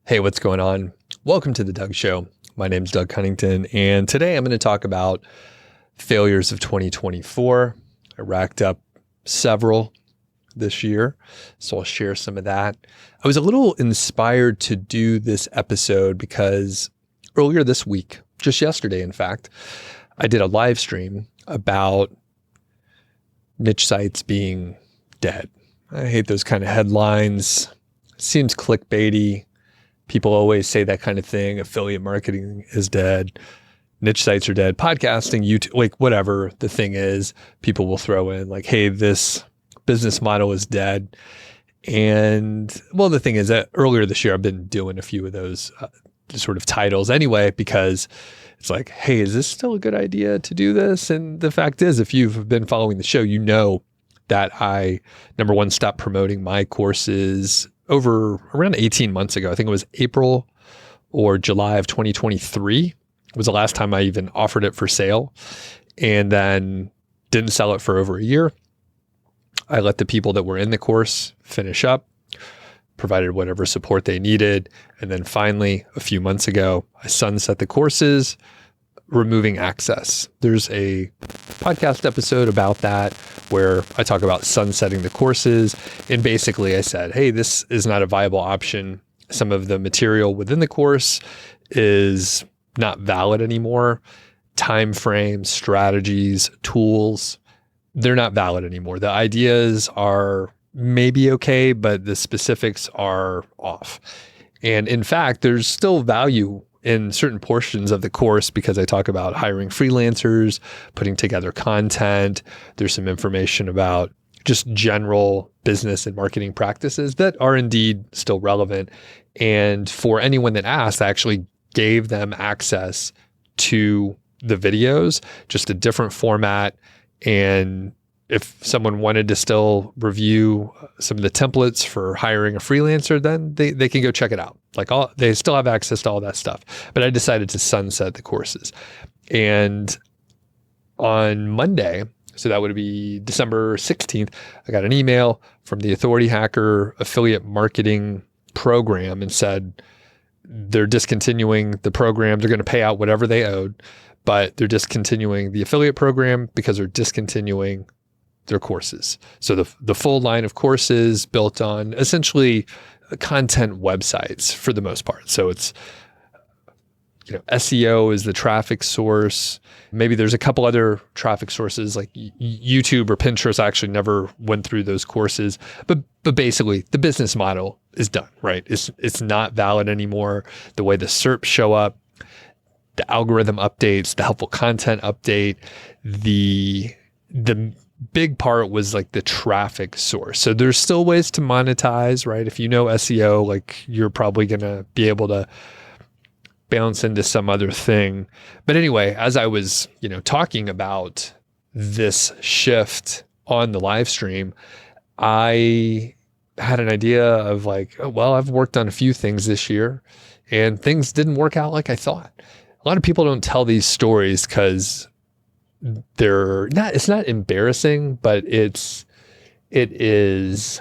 Hey, what's going on? Welcome to the Doug Show. My name's Doug Cunnington, and today I'm going to talk about failures of 2024. I racked up several this year, so I'll share some of that. I was a little inspired to do this episode because earlier this week, just yesterday, in fact, I did a live stream about niche sites being dead. I hate those kind of headlines. Seems clickbaity. People always say that kind of thing. Affiliate marketing is dead. Niche sites are dead. Podcasting, YouTube, like whatever the thing is, people will throw in like, hey, this business model is dead. And well, the thing is that earlier this year, I've been doing a few of those sort of titles anyway, because it's like, hey, is this still a good idea to do this? And the fact is, if you've been following the show, you know that I, number one, stopped promoting my courses over around 18 months ago. I think it was April or July of 2023 was the last time I even offered it for sale, and then didn't sell it for over a year. I let the people that were in the course finish up, provided whatever support they needed. And then finally, a few months ago, I sunset the courses, removing access. There's a podcast episode about that where I talk about sunsetting the courses. And basically I said, hey, this is not a viable option. Some of the material within the course is not valid anymore. Time frames, strategies, tools, they're not valid anymore. The ideas are maybe okay, but the specifics are off. And in fact, there's still value in certain portions of the course because I talk about hiring freelancers, putting together content. There's some information about just general business and marketing practices that are indeed still relevant. And for anyone that asked, I actually gave them access to the videos, just a different format. And if someone wanted to still review some of the templates for hiring a freelancer, then they can go check it out. They still have access to all that stuff. But I decided to sunset the courses. And on Monday, so that would be December 16th, I got an email from the Authority Hacker affiliate marketing program and said they're discontinuing the program. They're going to pay out whatever they owed, but they're discontinuing the affiliate program because they're discontinuing their courses. So the full line of courses built on essentially content websites for the most part. So it's, SEO is the traffic source. Maybe there's a couple other traffic sources like YouTube or Pinterest. I actually never went through those courses, but basically the business model is done, right? It's not valid anymore. The way the SERPs show up, the algorithm updates, the helpful content update, the big part was like the traffic source. So there's still ways to monetize, right? If you know SEO, like you're probably going to be able to bounce into some other thing. But anyway, as I was, talking about this shift on the live stream, I had an idea of like, I've worked on a few things this year and things didn't work out like I thought. A lot of people don't tell these stories because it's not embarrassing, but it is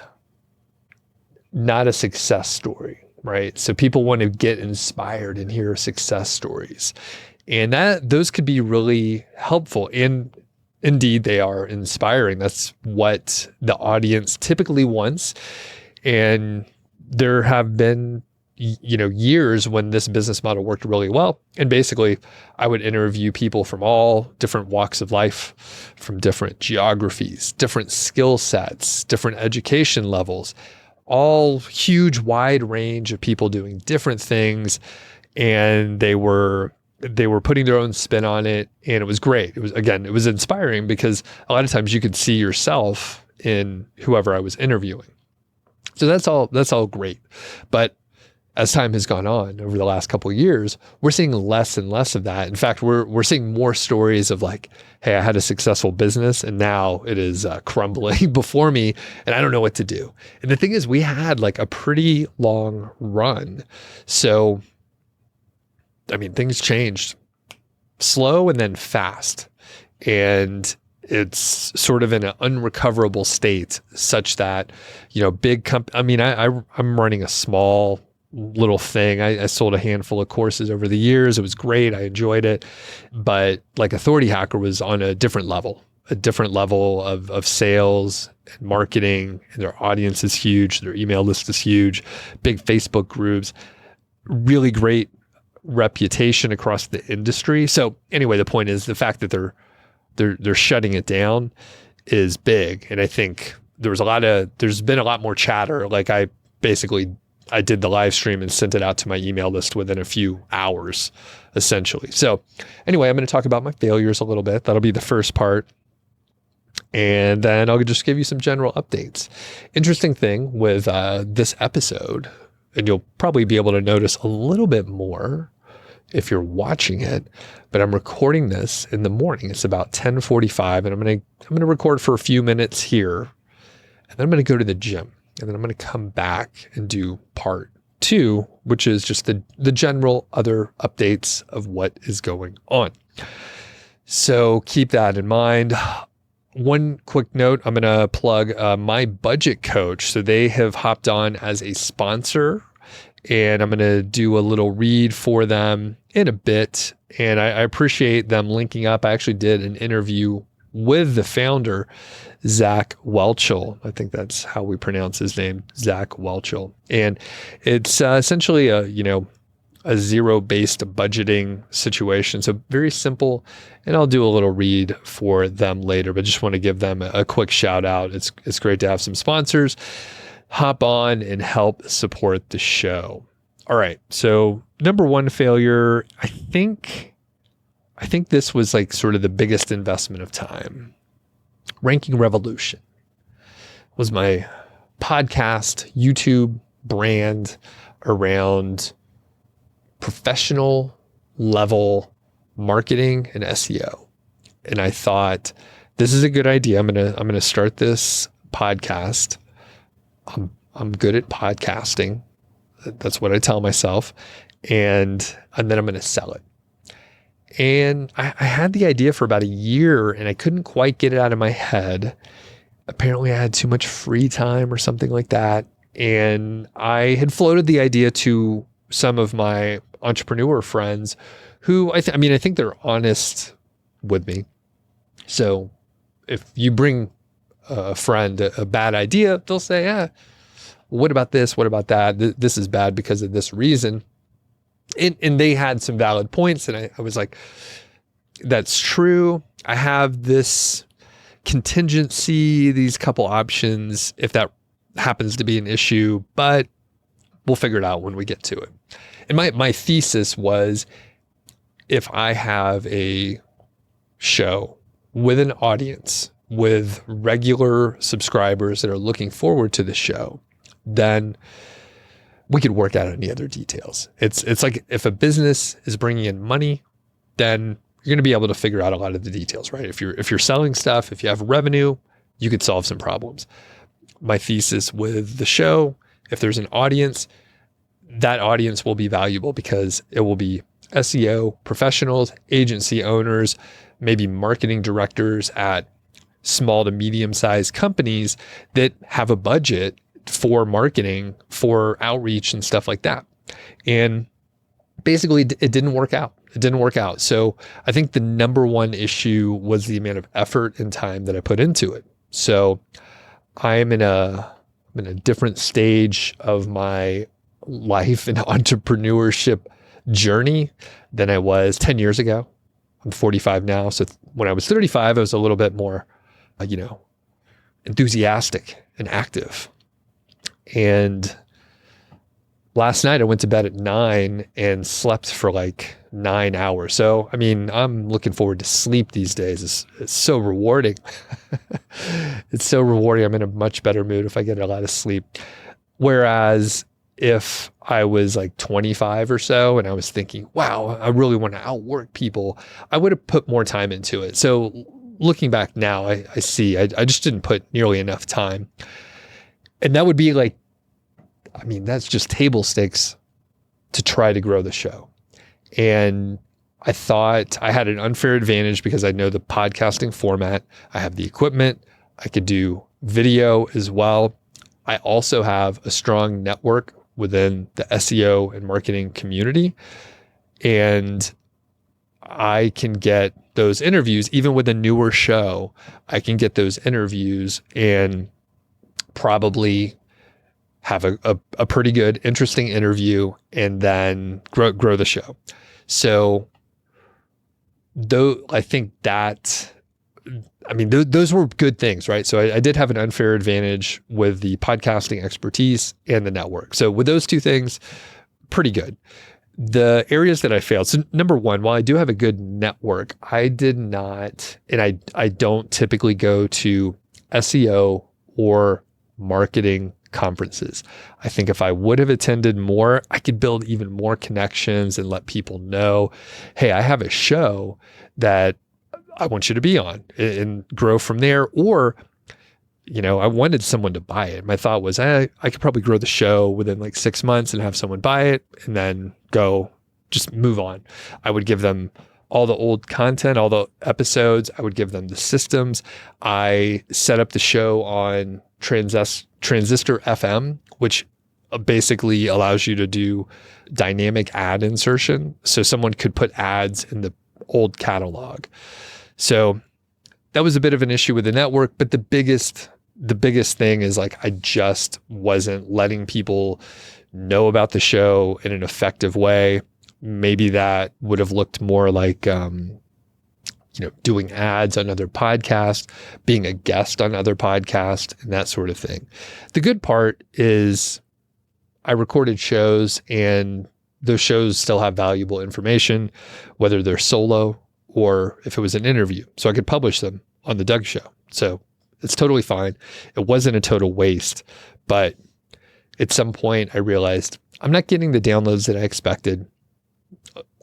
not a success story, right? So people want to get inspired and hear success stories, and those could be really helpful. And indeed they are inspiring. That's what the audience typically wants. And there have been years when this business model worked really well. And basically I would interview people from all different walks of life, from different geographies, different skill sets, different education levels, all huge, wide range of people doing different things. And they were putting their own spin on it. And it was great. It was inspiring because a lot of times you could see yourself in whoever I was interviewing. So that's all great. But as time has gone on over the last couple of years, we're seeing less and less of that. In fact, we're seeing more stories of like, hey, I had a successful business and now it is crumbling before me and I don't know what to do. And the thing is, we had like a pretty long run. So, things changed slow and then fast. And it's sort of in an unrecoverable state such that, big company, I'm running a small little thing. I sold a handful of courses over the years. It was great. I enjoyed it. But like Authority Hacker was on a different level of sales and marketing, and their audience is huge. Their email list is huge, big Facebook groups, really great reputation across the industry. So anyway, the point is the fact that they're shutting it down is big. And I think there's been a lot more chatter. Like I did the live stream and sent it out to my email list within a few hours, essentially. So anyway, I'm going to talk about my failures a little bit. That'll be the first part. And then I'll just give you some general updates. Interesting thing with this episode, and you'll probably be able to notice a little bit more if you're watching it, but I'm recording this in the morning. It's about 10:45, and I'm going to record for a few minutes here, and then I'm going to go to the gym, and then I'm going to come back and do part 2, which is just the general other updates of what is going on. So keep that in mind. One quick note, I'm going to plug my budget coach. So they have hopped on as a sponsor, and I'm going to do a little read for them in a bit. And I appreciate them linking up. I actually did an interview with the founder, Zach Welchel. I think that's how we pronounce his name, Zach Welchel. And it's essentially a zero-based budgeting situation. So very simple. And I'll do a little read for them later, but just want to give them a quick shout out. It's great to have some sponsors hop on and help support the show. All right. So number one failure, I think this was like sort of the biggest investment of time. Ranking Revolution was my podcast, YouTube brand around professional level marketing and SEO. And I thought, this is a good idea. I'm going to start this podcast. I'm good at podcasting. That's what I tell myself. And then I'm going to sell it. And I had the idea for about a year and I couldn't quite get it out of my head. Apparently I had too much free time or something like that. And I had floated the idea to some of my entrepreneur friends who I think they're honest with me. So if you bring a friend a bad idea, they'll say, what about this? What about that? This is bad because of this reason. And they had some valid points. And I was like, that's true. I have this contingency, these couple options, if that happens to be an issue, but we'll figure it out when we get to it. And my thesis was, if I have a show with an audience, with regular subscribers that are looking forward to the show, then we could work out any other details. It's like if a business is bringing in money, then you're going to be able to figure out a lot of the details, right? If you're selling stuff, if you have revenue, you could solve some problems. My thesis with the show, if there's an audience, that audience will be valuable because it will be SEO professionals, agency owners, maybe marketing directors at small to medium-sized companies that have a budget for marketing, for outreach and stuff like that. And basically it didn't work out. So I think the number one issue was the amount of effort and time that I put into it. So I'm in a different stage of my life and entrepreneurship journey than I was 10 years ago. I'm 45 now. So when I was 35, I was a little bit more, enthusiastic and active. And last night I went to bed at 9 and slept for like 9 hours. So, I'm looking forward to sleep these days. It's so rewarding. It's so rewarding. I'm in a much better mood if I get a lot of sleep. Whereas if I was like 25 or so and I was thinking, wow, I really want to outwork people, I would have put more time into it. So looking back now, I see I just didn't put nearly enough time. And that would be like, that's just table stakes to try to grow the show. And I thought I had an unfair advantage because I know the podcasting format. I have the equipment. I could do video as well. I also have a strong network within the SEO and marketing community. And I can get those interviews, even with a newer show, I can get those interviews and probably have a pretty good, interesting interview and then grow the show. So though I think that, those were good things, right? So I did have an unfair advantage with the podcasting expertise and the network. So with those two things, pretty good. The areas that I failed. So number one, while I do have a good network, I did not, and I don't typically go to SEO or marketing conferences. I think if I would have attended more, I could build even more connections and let people know, hey, I have a show that I want you to be on, and grow from there. Or, I wanted someone to buy it. My thought was, I could probably grow the show within like 6 months and have someone buy it and then just move on. I would give them all the old content, all the episodes. I would give them the systems. I set up the show on Transistor FM, which basically allows you to do dynamic ad insertion. So someone could put ads in the old catalog. So that was a bit of an issue with the network, but the biggest thing is like, I just wasn't letting people know about the show in an effective way. Maybe that would have looked more like, doing ads on other podcasts, being a guest on other podcasts, and that sort of thing. The good part is I recorded shows, and those shows still have valuable information, whether they're solo or if it was an interview. So I could publish them on the Doug Show. So it's totally fine. It wasn't a total waste, but at some point I realized I'm not getting the downloads that I expected.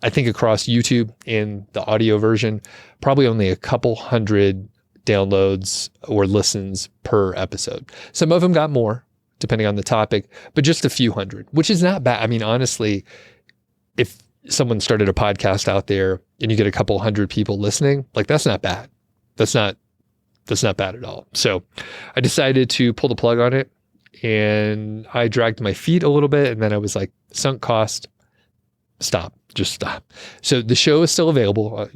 I think across YouTube and the audio version, probably only a couple hundred downloads or listens per episode. Some of them got more, depending on the topic, but just a few hundred, which is not bad. Honestly, if someone started a podcast out there and you get a couple hundred people listening, like that's not bad. That's not bad at all. So I decided to pull the plug on it, and I dragged my feet a little bit, and then I was like, sunk cost, just stop. So the show is still available.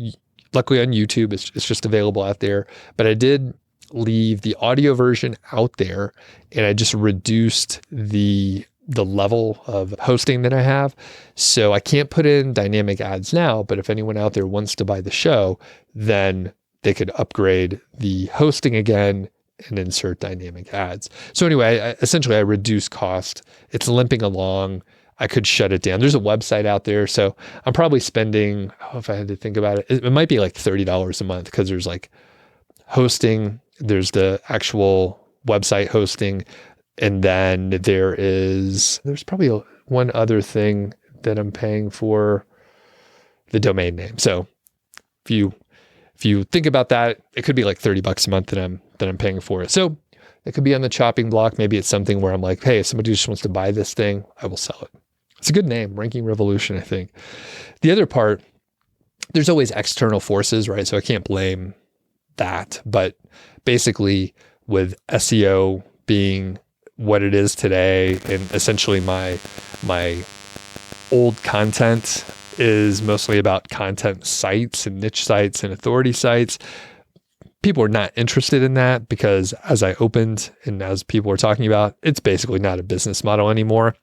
Luckily on YouTube, it's just available out there, but I did leave the audio version out there, and I just reduced the level of hosting that I have. So I can't put in dynamic ads now, but if anyone out there wants to buy the show, then they could upgrade the hosting again and insert dynamic ads. So anyway, I reduced cost. It's limping along. I could shut it down. There's a website out there. So I'm probably spending, if I had to think about it, it might be like $30 a month, because there's like hosting, there's the actual website hosting, and then there's probably one other thing that I'm paying for, the domain name. So if you think about that, it could be like $30 a month that I'm paying for it. So it could be on the chopping block. Maybe it's something where I'm like, hey, if somebody just wants to buy this thing, I will sell it. It's a good name, Ranking Revolution, I think. The other part, there's always external forces, right? So I can't blame that. But basically, with SEO being what it is today, and essentially my old content is mostly about content sites and niche sites and authority sites. People are not interested in that, because as I opened and as people were talking about, it's basically not a business model anymore.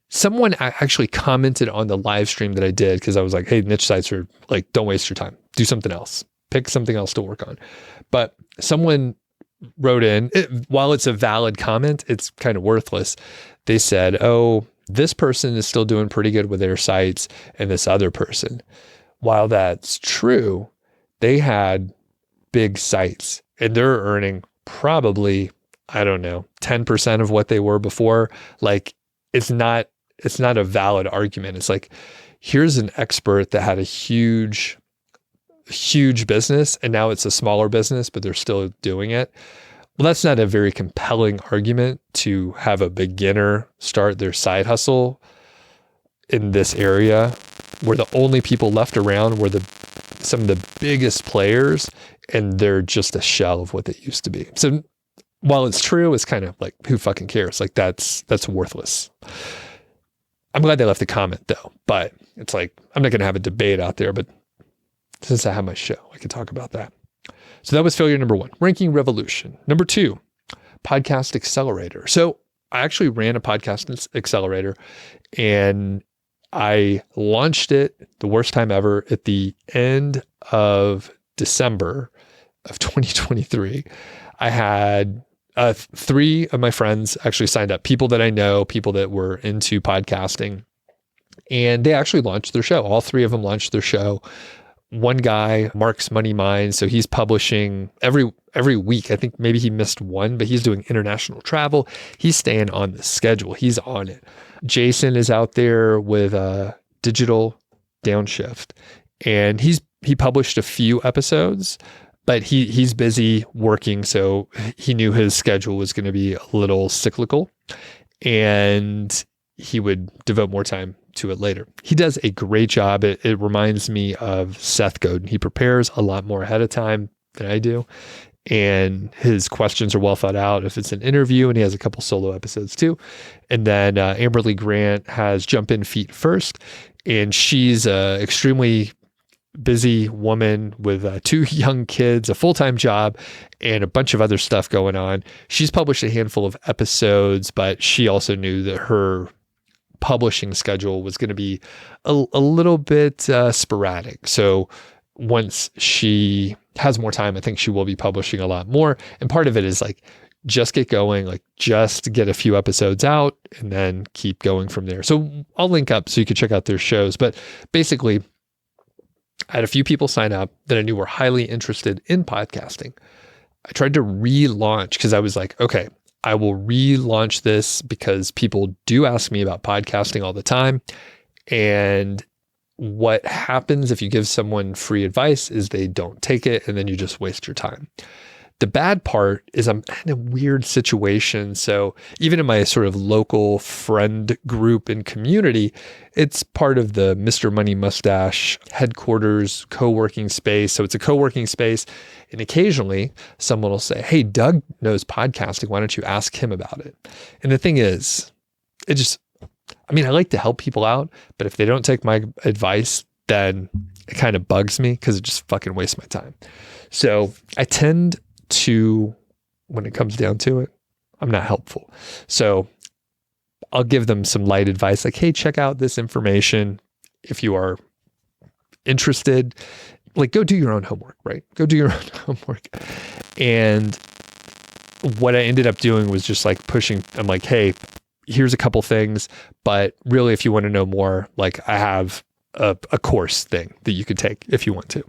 Someone actually commented on the live stream that I did, because I was like, hey, niche sites are like, don't waste your time. Do something else. Pick something else to work on. But someone wrote in, while it's a valid comment, it's kind of worthless. They said, oh, this person is still doing pretty good with their sites, and this other person. While that's true, they had big sites, and they're earning probably, 10% of what they were before. Like, it's not a valid argument. It's like, here's an expert that had a huge business, and now it's a smaller business, but they're still doing it. Well, that's not a very compelling argument to have a beginner start their side hustle in this area, where the only people left around were some of the biggest players, and they're just a shell of what they used to be. So while it's true, it's kind of like, who fucking cares? Like, that's worthless. I'm glad they left a comment though, but it's like, I'm not going to have a debate out there, but since I have my show, I can talk about that. So that was failure number 1, ranking revolution. Number 2, Podcast Accelerator. So I actually ran a Podcast Accelerator and I launched it the worst time ever at the end of December of 2023. I had 3 of my friends actually signed up, people that I know, people that were into podcasting, and they actually launched their show. All 3 of them launched their show. One guy, Mark's Money Mind, so he's publishing every week. I think maybe he missed one, but he's doing international travel. He's staying on the schedule. He's on it. Jason is out there with Digital Downshift, and he published a few episodes, but he's busy working, so he knew his schedule was going to be a little cyclical, and he would devote more time to it later. He does a great job. It reminds me of Seth Godin. He prepares a lot more ahead of time than I do, and his questions are well thought out if it's an interview, and he has a couple solo episodes too. And then Amberly Grant has Jump In Feet First, and she's an extremely busy woman with 2 young kids, a full-time job, and a bunch of other stuff going on. She's published a handful of episodes, but she also knew that her publishing schedule was going to be a little bit sporadic. So once she has more time, I think she will be publishing a lot more. And part of it is like, just get going, like just get a few episodes out and then keep going from there. So I'll link up so you can check out their shows. But basically, I had a few people sign up that I knew were highly interested in podcasting. I tried to relaunch because I was like, okay, I will relaunch this because people do ask me about podcasting all the time. And what happens if you give someone free advice is they don't take it and then you just waste your time. The bad part is I'm in a weird situation. So even in my sort of local friend group and community, it's part of the Mr. Money Mustache headquarters co-working space. So it's a co-working space. And occasionally someone will say, hey, Doug knows podcasting. Why don't you ask him about it? And the thing is, I like to help people out, but if they don't take my advice, then it kind of bugs me because it just fucking wastes my time. So I tend to, when it comes down to it, I'm not helpful. So I'll give them some light advice like, hey, check out this information. If you are interested, like go do your own homework, right? Go do your own homework. And what I ended up doing was just like pushing, I'm like, hey, here's a couple things, but really if you want to know more, like I have a course thing that you could take if you want to.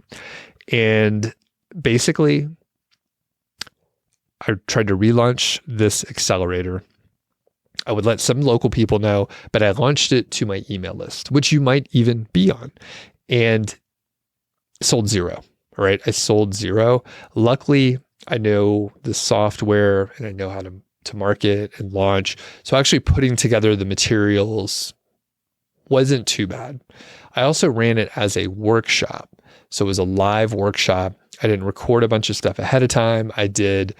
And basically, I tried to relaunch this accelerator. I would let some local people know, but I launched it to my email list, which you might even be on, and sold 0. All right. I sold 0. Luckily, I know the software and I know how to market and launch. So actually putting together the materials wasn't too bad. I also ran it as a workshop. So it was a live workshop. I didn't record a bunch of stuff ahead of time. I did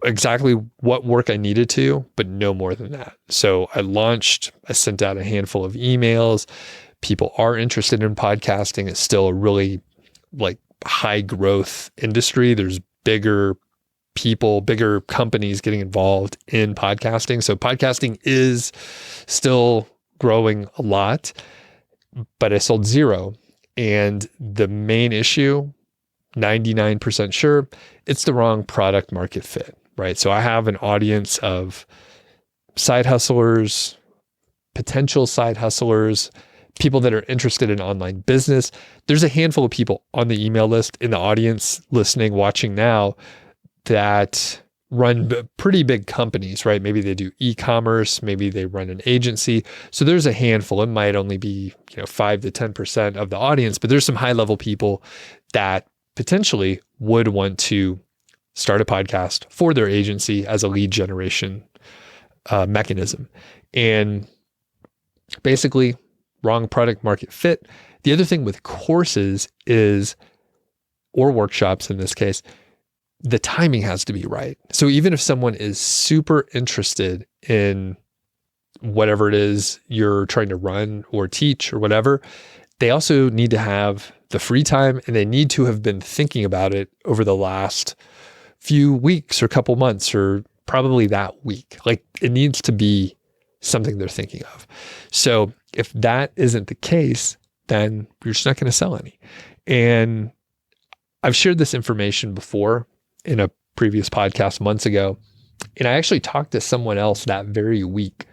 exactly what work I needed to, but no more than that. So I sent out a handful of emails. People are interested in podcasting. It's still a really like high growth industry. There's bigger people, bigger companies getting involved in podcasting. So podcasting is still growing a lot, but I sold 0. And the main issue, 99% sure, it's the wrong product market fit, right? So I have an audience of side hustlers, potential side hustlers, people that are interested in online business. There's a handful of people on the email list in the audience listening, watching now that run pretty big companies, right? Maybe they do e-commerce, maybe they run an agency. So there's a handful. It might only be 5 to 10% of the audience, but there's some high-level people that potentially would want to start a podcast for their agency as a lead generation mechanism. And basically, wrong product market fit. The other thing with courses is, or workshops in this case, the timing has to be right. So even if someone is super interested in whatever it is you're trying to run or teach or whatever, they also need to have the free time, and they need to have been thinking about it over the last few weeks or couple months, or probably that week. Like, it needs to be something they're thinking of. So if that isn't the case, then you're just not going to sell any. And I've shared this information before in a previous podcast months ago. And I actually talked to someone else that very week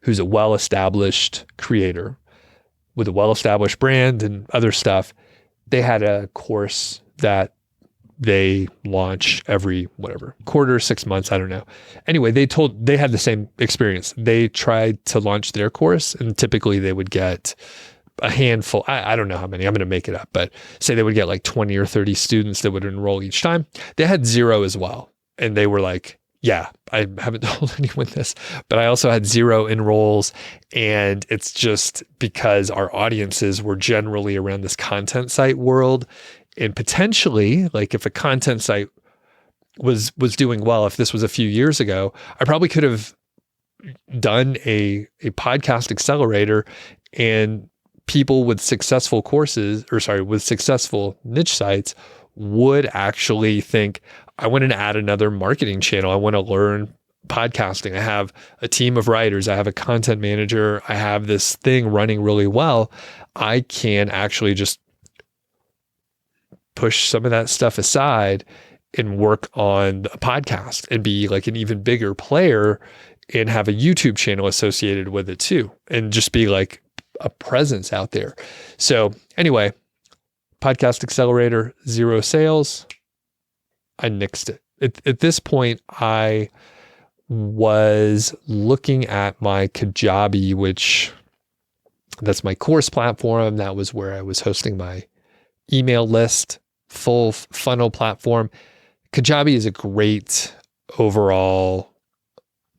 who's a well-established creator with a well-established brand and other stuff. They had a course that they launch every quarter, 6 months, I don't know. Anyway, they had the same experience. They tried to launch their course, and typically they would get a handful. I don't know how many, I'm going to make it up, but say they would get like 20 or 30 students that would enroll each time. They had 0 as well. And they were like, yeah, I haven't told anyone this, but I also had 0 enrolls. And it's just because our audiences were generally around this content site world. And potentially, like, if a content site was doing well, if this was a few years ago, I probably could have done a podcast accelerator, and people with successful courses, with successful niche sites would actually think, I want to add another marketing channel. I want to learn podcasting. I have a team of writers. I have a content manager. I have this thing running really well. I can actually just push some of that stuff aside and work on a podcast and be like an even bigger player, and have a YouTube channel associated with it too, and just be like a presence out there. So anyway, Podcast Accelerator, 0 sales. I nixed it. At this point, I was looking at my Kajabi, which that's my course platform. That was where I was hosting my email list, full funnel platform. Kajabi is a great overall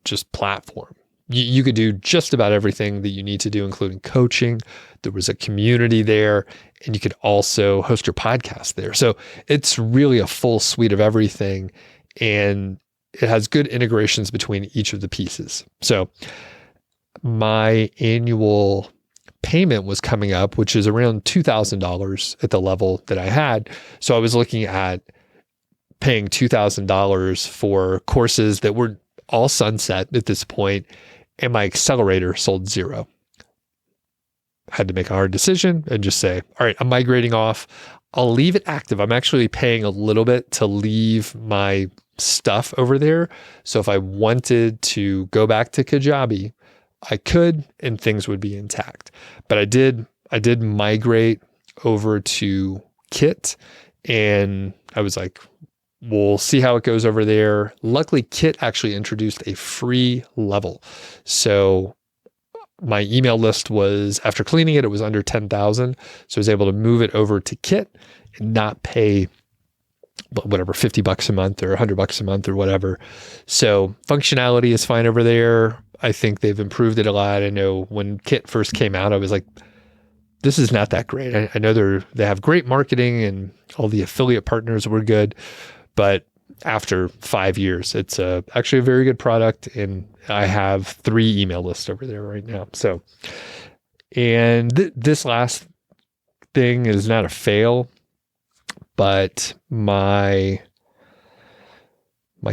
just platform. You could do just about everything that you need to do, including coaching. There was a community there, and you could also host your podcast there. So it's really a full suite of everything, and it has good integrations between each of the pieces. So my annual payment was coming up, which is around $2,000 at the level that I had. So I was looking at paying $2,000 for courses that were all sunset at this point, and my accelerator sold 0. I had to make a hard decision and just say, all right, I'm migrating off. I'll leave it active. I'm actually paying a little bit to leave my stuff over there. So if I wanted to go back to Kajabi, I could, and things would be intact. But I did migrate over to Kit, and I was like, we'll see how it goes over there. Luckily, Kit actually introduced a free level. So my email list was, after cleaning it, it was under 10,000. So I was able to move it over to Kit and not pay whatever, $50 a month or $100 a month or whatever. So functionality is fine over there. I think they've improved it a lot. I know when Kit first came out, I was like, this is not that great. I know they have great marketing and all the affiliate partners were good, but after 5 years, it's actually a very good product, and I have 3 email lists over there right now. So, and this last thing is not a fail, but my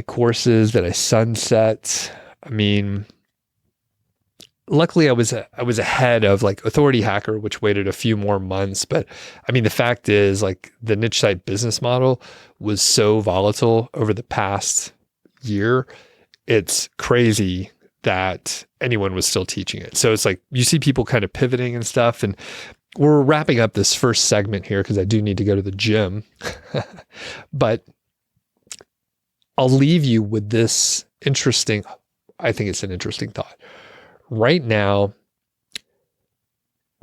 courses that I sunset, I mean, luckily I was ahead of like Authority Hacker, which waited a few more months. But I mean, the fact is, like, the niche site business model was so volatile over the past year. It's crazy that anyone was still teaching it. So it's like, you see people kind of pivoting and stuff. And we're wrapping up this first segment here because I do need to go to the gym, but I'll leave you with this I think it's an interesting thought. Right now,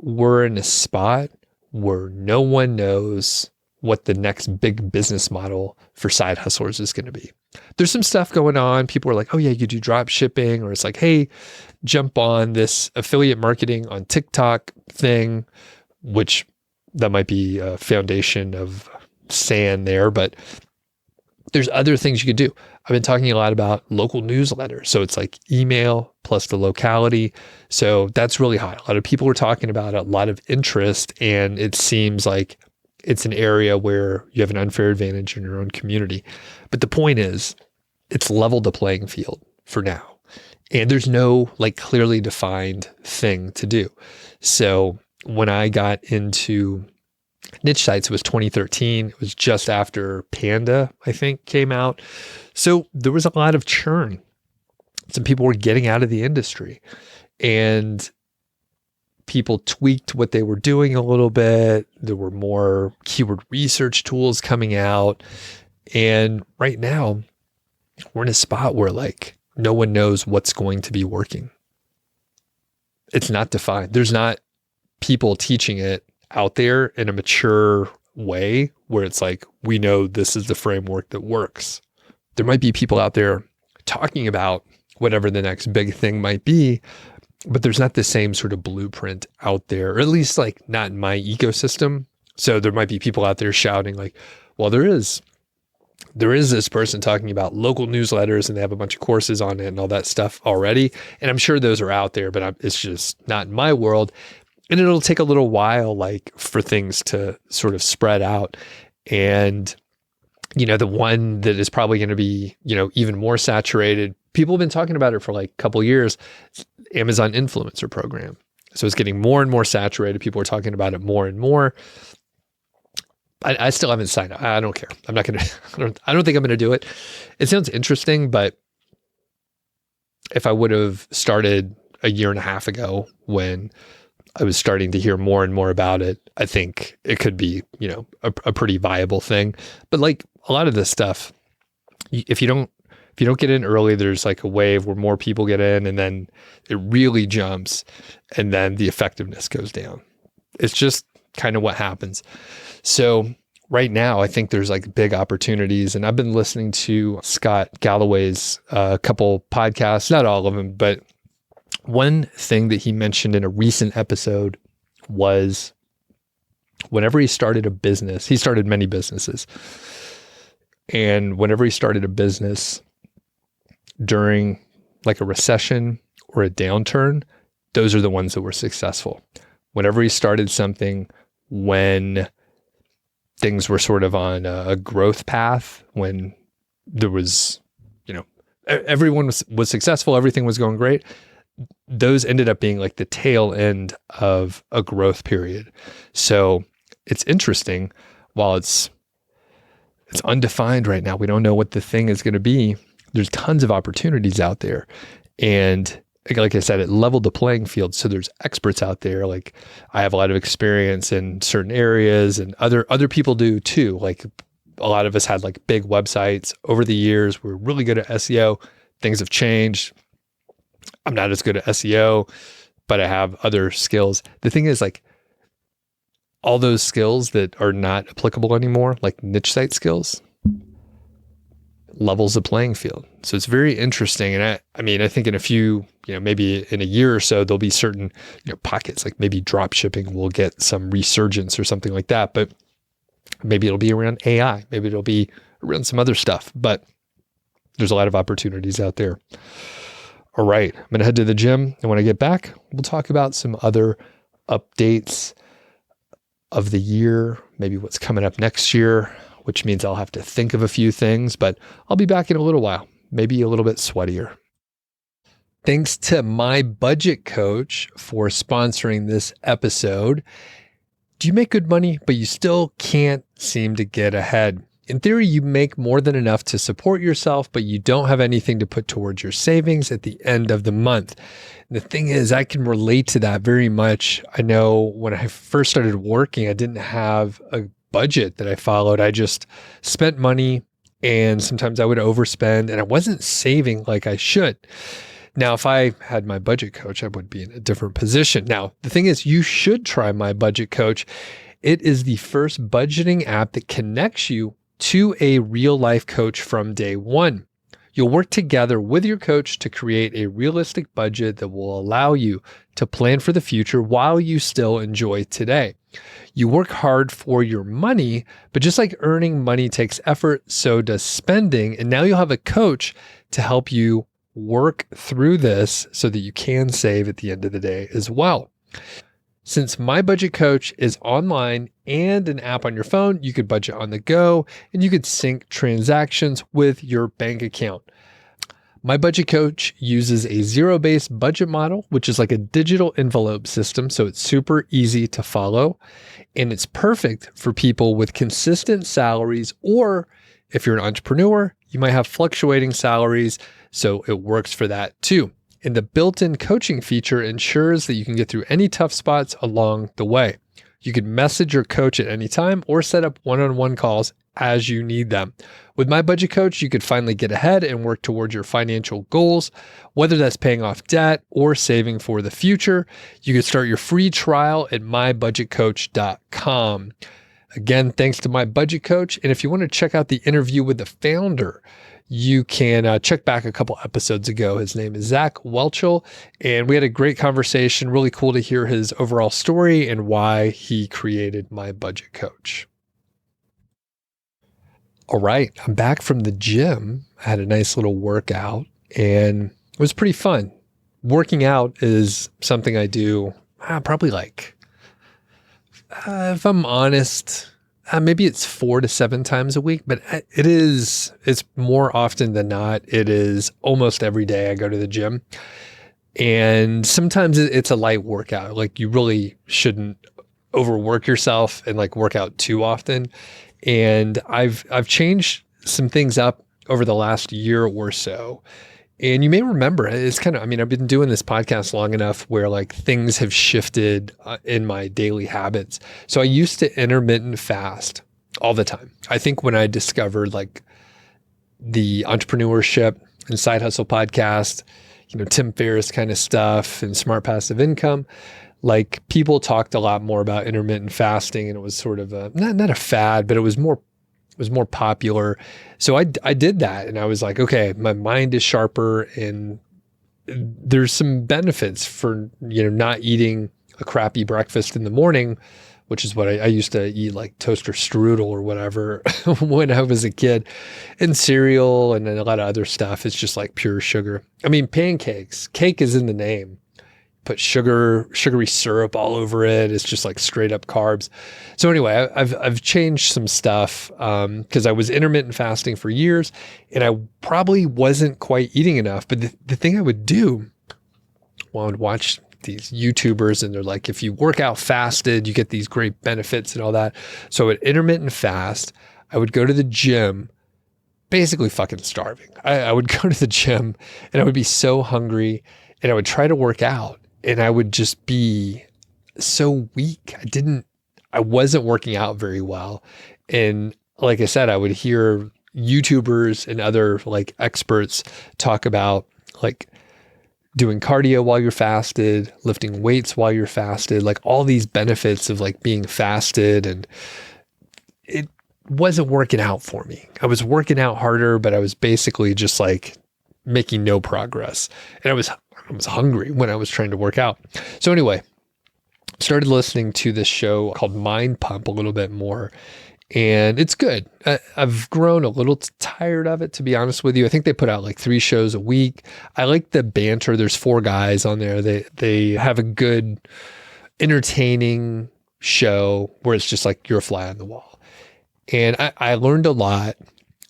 we're in a spot where no one knows what the next big business model for side hustlers is going to be. There's some stuff going on. People are like, oh yeah, you do drop shipping, or it's like, hey, jump on this affiliate marketing on TikTok thing, which that might be a foundation of sand there, but there's other things you could do. I've been talking a lot about local newsletters. So it's like email plus the locality. So that's really hot. A lot of people are talking about it, a lot of interest, and it seems like it's an area where you have an unfair advantage in your own community. But the point is, it's leveled the playing field for now. And there's no like clearly defined thing to do. So when I got into niche sites, it was 2013. It was just after Panda, I think, came out. So there was a lot of churn. Some people were getting out of the industry, and people tweaked what they were doing a little bit. There were more keyword research tools coming out. And right now, we're in a spot where like no one knows what's going to be working. It's not defined. There's not people teaching it out there in a mature way where it's like, we know this is the framework that works. There might be people out there talking about whatever the next big thing might be, but there's not the same sort of blueprint out there, or at least like not in my ecosystem. So there might be people out there shouting like, well, there is this person talking about local newsletters and they have a bunch of courses on it and all that stuff already. And I'm sure those are out there, but it's just not in my world. And it'll take a little while, like for things to sort of spread out. And, you know, the one that is probably going to be, you know, even more saturated, people have been talking about it for like a couple of years, Amazon influencer program. So it's getting more and more saturated. People are talking about it more and more. I still haven't signed up. I don't care. I'm not going to, I don't think I'm going to do it. It sounds interesting, but if I would have started a year and a half ago when I was starting to hear more and more about it, I think it could be, you know, a pretty viable thing. But like a lot of this stuff, if you don't get in early, there's like a wave where more people get in and then it really jumps and then the effectiveness goes down. It's just kind of what happens. So right now, I think there's like big opportunities, and I've been listening to Scott Galloway's couple podcasts, not all of them, but one thing that he mentioned in a recent episode was whenever he started a business, he started many businesses. And whenever he started a business during like a recession or a downturn, those are the ones that were successful. Whenever he started something when things were sort of on a growth path, when there was, you know, everyone was successful, everything was going great, those ended up being like the tail end of a growth period. So it's interesting. While it's undefined right now, we don't know what the thing is going to be. There's tons of opportunities out there. And like I said, it leveled the playing field. So there's experts out there. Like I have a lot of experience in certain areas, and other people do too. Like a lot of us had like big websites over the years. We're really good at SEO. Things have changed. I'm not as good at SEO, but I have other skills. The thing is, like, all those skills that are not applicable anymore, like niche site skills, levels the playing field. So it's very interesting. And I mean, I think in a few, you know, maybe in a year or so, there'll be certain, you know, pockets, like maybe drop shipping will get some resurgence or something like that. But maybe it'll be around AI. Maybe it'll be around some other stuff. But there's a lot of opportunities out there. All right, I'm going to head to the gym. And when I get back, we'll talk about some other updates of the year, maybe what's coming up next year, which means I'll have to think of a few things, but I'll be back in a little while, maybe a little bit sweatier. Thanks to my budget coach for sponsoring this episode. Do you make good money, but you still can't seem to get ahead? In theory, you make more than enough to support yourself, but you don't have anything to put towards your savings at the end of the month. And the thing is, I can relate to that very much. I know when I first started working, I didn't have a budget that I followed. I just spent money, and sometimes I would overspend, and I wasn't saving like I should. Now, if I had my budget coach, I would be in a different position. Now, the thing is, you should try my budget coach. It is the first budgeting app that connects you to a real life coach from day one. You'll work together with your coach to create a realistic budget that will allow you to plan for the future while you still enjoy today. You work hard for your money, but just like earning money takes effort, so does spending. And now you'll have a coach to help you work through this so that you can save at the end of the day as well. Since My Budget Coach is online and an app on your phone, you could budget on the go and you could sync transactions with your bank account. My Budget Coach uses a zero-based budget model, which is like a digital envelope system. So it's super easy to follow and it's perfect for people with consistent salaries, or if you're an entrepreneur, you might have fluctuating salaries. So it works for that too. And the built-in coaching feature ensures that you can get through any tough spots along the way. You can message your coach at any time or set up one-on-one calls as you need them. With My Budget Coach, you could finally get ahead and work towards your financial goals, whether that's paying off debt or saving for the future. You can start your free trial at mybudgetcoach.com. Again, thanks to My Budget Coach. And if you want to check out the interview with the founder, you can check back a couple episodes ago. His name is Zach Welchel, and we had a great conversation. Really cool to hear his overall story and why he created My Budget Coach. All right, I'm back from the gym. I had a nice little workout, and it was pretty fun. Working out is something I do probably like, if I'm honest, maybe it's 4 to 7 times a week, but it's more often than not. It is almost every day I go to the gym, and sometimes it's a light workout. Like you really shouldn't overwork yourself and like work out too often. And I've changed some things up over the last year or so. And you may remember, it's kind of, I've been doing this podcast long enough where like things have shifted in my daily habits. So I used to intermittent fast all the time. I think when I discovered like the entrepreneurship and side hustle podcast, Tim Ferriss kind of stuff and smart passive income, like people talked a lot more about intermittent fasting, and it was sort of a, not a fad, but it was more popular. So I did that, and I was like, okay, my mind is sharper, and there's some benefits for, not eating a crappy breakfast in the morning, which is what I used to eat, like toaster strudel or whatever when I was a kid, and cereal and then a lot of other stuff. It's just like pure sugar. Pancakes, cake is in the name. Put sugary syrup all over it. It's just like straight up carbs. So anyway, I've changed some stuff because I was intermittent fasting for years, and I probably wasn't quite eating enough. But the thing I would do, well, I would watch these YouTubers, and they're like, if you work out fasted, you get these great benefits and all that. So at intermittent fast, I would go to the gym, basically fucking starving. I would go to the gym, and I would be so hungry, and I would try to work out. And I would just be so weak. I wasn't working out very well. And like I said, I would hear YouTubers and other like experts talk about like doing cardio while you're fasted, lifting weights while you're fasted, like all these benefits of like being fasted. And it wasn't working out for me. I was working out harder, but I was basically just like making no progress. And I was hungry when I was trying to work out. So anyway, started listening to this show called Mind Pump a little bit more, and it's good. I've grown a little tired of it, to be honest with you. I think they put out like 3 shows a week. I like the banter. There's 4 guys on there. They have a good, entertaining show where it's just like you're a fly on the wall. And I learned a lot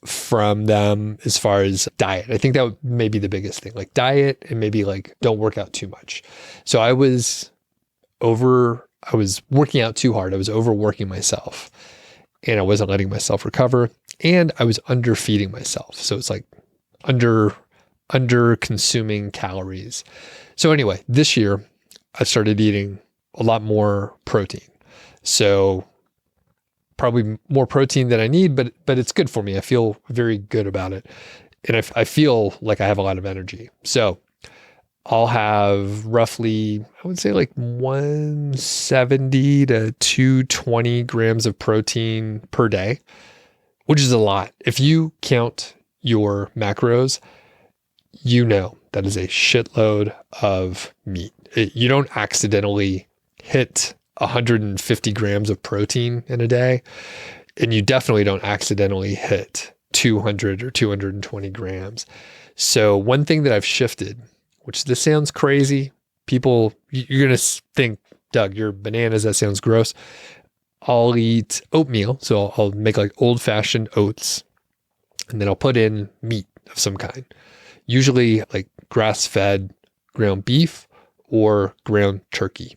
from them as far as diet. I think that may be the biggest thing, like diet, and maybe like don't work out too much. So I was working out too hard. I was overworking myself, and I wasn't letting myself recover, and I was underfeeding myself. So it's like under consuming calories. So anyway, this year I started eating a lot more protein. So probably more protein than I need, but it's good for me. I feel very good about it. And I feel like I have a lot of energy. So I'll have roughly, I would say like 170 to 220 grams of protein per day, which is a lot. If you count your macros, you know that is a shitload of meat. You don't accidentally hit 150 grams of protein in a day, and you definitely don't accidentally hit 200 or 220 grams. So one thing that I've shifted, which this sounds crazy, people, you're going to think, Doug, you're bananas. That sounds gross. I'll eat oatmeal. So I'll make like old fashioned oats, and then I'll put in meat of some kind, usually like grass fed ground beef or ground turkey.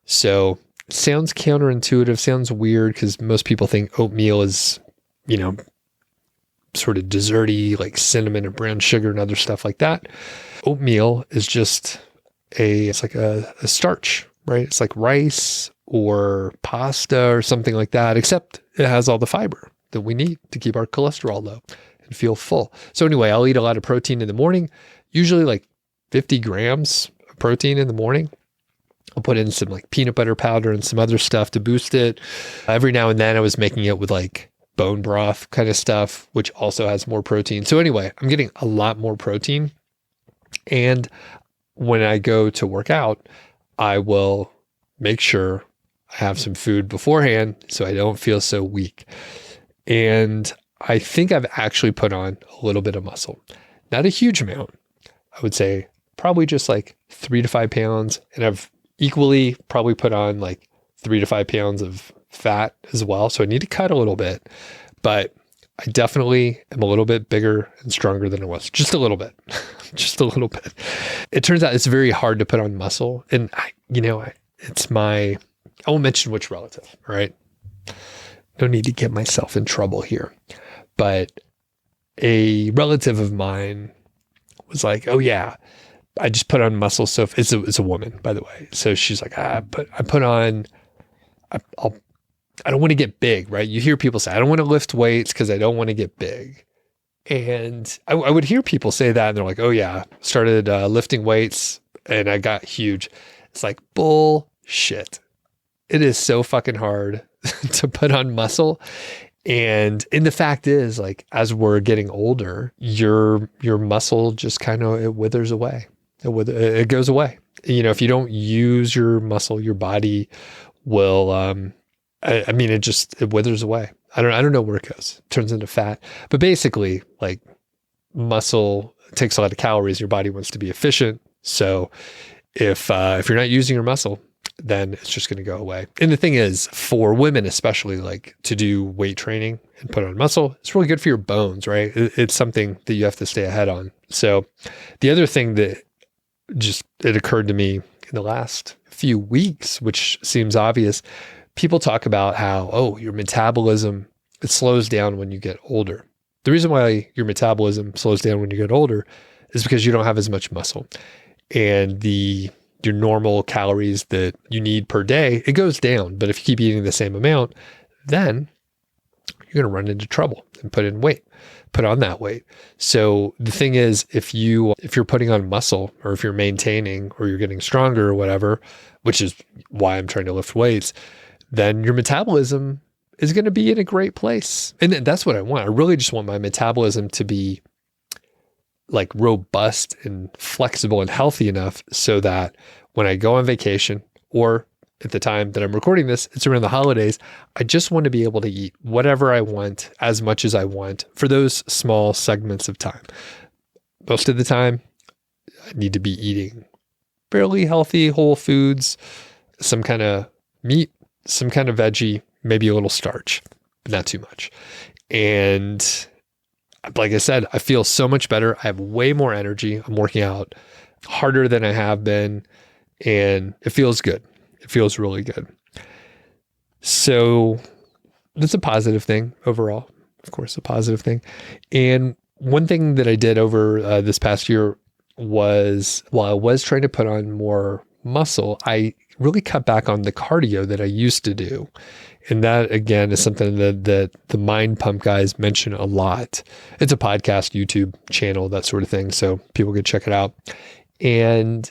So it sounds counterintuitive, sounds weird because most people think oatmeal is, sort of desserty, like cinnamon and brown sugar and other stuff like that. Oatmeal is just it's like a starch, right? It's like rice or pasta or something like that, except it has all the fiber that we need to keep our cholesterol low and feel full. So anyway, I'll eat a lot of protein in the morning, usually like 50 grams of protein in the morning. I'll put in some like peanut butter powder and some other stuff to boost it. Every now and then I was making it with like bone broth kind of stuff, which also has more protein. So anyway, I'm getting a lot more protein. And when I go to work out, I will make sure I have some food beforehand so I don't feel so weak. And I think I've actually put on a little bit of muscle. Not a huge amount. I would say probably just like 3 to 5 pounds. And I've equally probably put on like 3 to 5 pounds of fat as well. So I need to cut a little bit, but I definitely am a little bit bigger and stronger than I was. Just a little bit, just a little bit. It turns out it's very hard to put on muscle. And I won't mention which relative, right? No need to get myself in trouble here. But a relative of mine was like, oh yeah, I just put on muscle. So it's a woman, by the way. So she's like, I don't want to get big, right? You hear people say, I don't want to lift weights because I don't want to get big. And I would hear people say that and they're like, oh yeah, started lifting weights and I got huge. It's like bullshit. It is so fucking hard to put on muscle. And the fact is, like, as we're getting older, your muscle just kind of, it withers away. It goes away. If you don't use your muscle, your body will, it withers away. I don't know where it goes. It turns into fat. But basically, like, muscle takes a lot of calories. Your body wants to be efficient. So if you're not using your muscle, then it's just going to go away. And the thing is, for women especially, like, to do weight training and put on muscle, it's really good for your bones, right? It's something that you have to stay ahead on. So the other thing that it occurred to me in the last few weeks, which seems obvious, people talk about how, your metabolism, it slows down when you get older. The reason why your metabolism slows down when you get older is because you don't have as much muscle. And your normal calories that you need per day, it goes down. But if you keep eating the same amount, then you're going to run into trouble and put on that weight. So the thing is, if you're putting on muscle, or if you're maintaining, or you're getting stronger or whatever, which is why I'm trying to lift weights, then your metabolism is going to be in a great place. And that's what I want. I really just want my metabolism to be like robust and flexible and healthy enough so that when I go on vacation, or at the time that I'm recording this, it's around the holidays, I just want to be able to eat whatever I want, as much as I want, for those small segments of time. Most of the time, I need to be eating fairly healthy, whole foods, some kind of meat, some kind of veggie, maybe a little starch, but not too much. And like I said, I feel so much better. I have way more energy. I'm working out harder than I have been, and it feels good. It feels really good. So that's a positive thing overall, of course, a positive thing. And one thing that I did over this past year was, while I was trying to put on more muscle, I really cut back on the cardio that I used to do. And that, again, is something that the Mind Pump guys mention a lot. It's a podcast, YouTube channel, that sort of thing. So people can check it out. And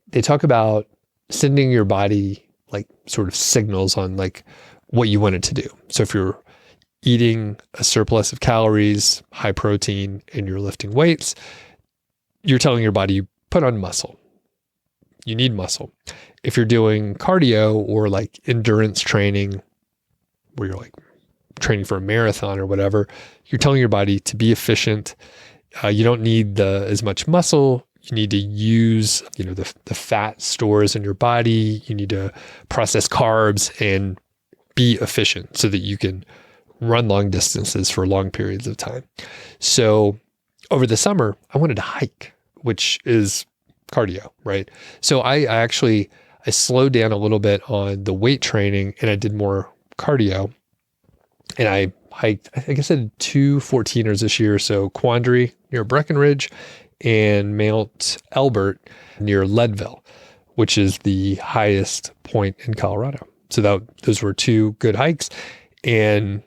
they talk about sending your body like sort of signals on like what you want it to do. So if you're eating a surplus of calories, high protein, and you're lifting weights, you're telling your body, put on muscle. You need muscle. If you're doing cardio or like endurance training, where you're like training for a marathon or whatever, you're telling your body to be efficient. You don't need as much muscle. You need to use, the fat stores in your body. You need to process carbs and be efficient so that you can run long distances for long periods of time. So over the summer, I wanted to hike, which is cardio, right? So I slowed down a little bit on the weight training and I did more cardio. And I hiked, I think I said 2 14ers this year. So Quandary near Breckenridge and Mount Elbert near Leadville, which is the highest point in Colorado. So those were 2 good hikes. And